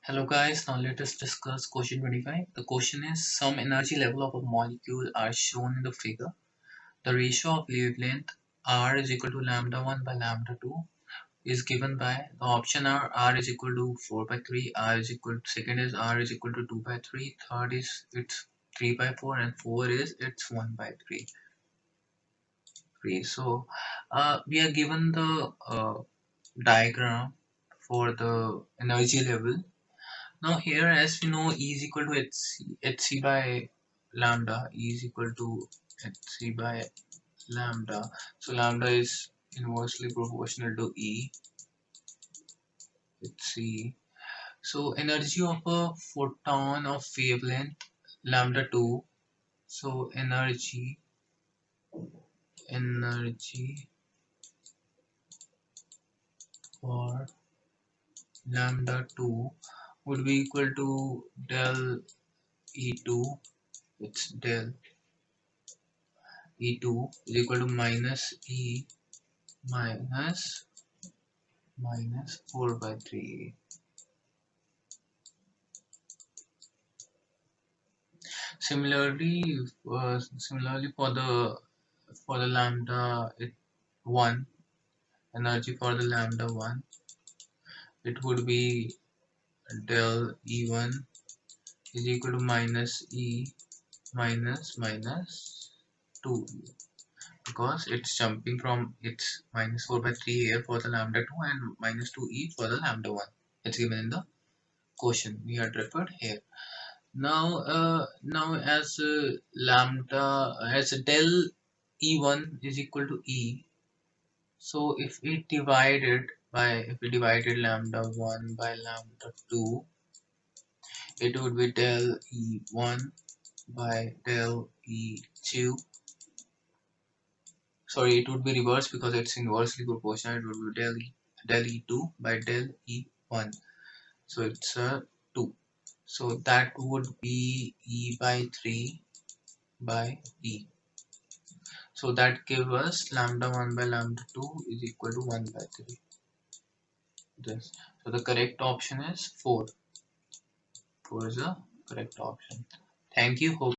Hello guys, now let us discuss question 25. The question is some energy level of a molecule are shown in the figure. The ratio of wavelength R is equal to lambda 1 by lambda 2 is given by the option R is equal to 4 by 3, R is equal to, second is R is equal to 2 by 3, third is it's 3 by 4 and 4 is it's 1 by 3. So we are given the diagram for the energy level. Now here, as we know, E is equal to hc by lambda. E is equal to hc by lambda. So lambda is inversely proportional to E, hc. So energy of a photon of wavelength lambda 2. So energy for lambda 2 would be equal to del E2. It's del E2 is equal to minus E minus 4 by 3. Similarly, for the lambda 1 energy for the lambda 1, it would be del E1 is equal to minus E minus 2, because it's jumping from its minus 4 by 3 here for the lambda 2 and minus 2E for the lambda 1. It's given in the question we had referred here. Now as lambda as del E1 is equal to E, so if we divided lambda 1 by lambda 2, it would be del E1 by del E2. Sorry, it would be reversed because it's inversely proportional. It would be del E2 by del E1. So it's a 2. So that would be E by 3 by E. So that gives us lambda 1 by lambda 2 is equal to 1 by 3. This. So the correct option is 4. 4 is the correct option. Thank you. Hope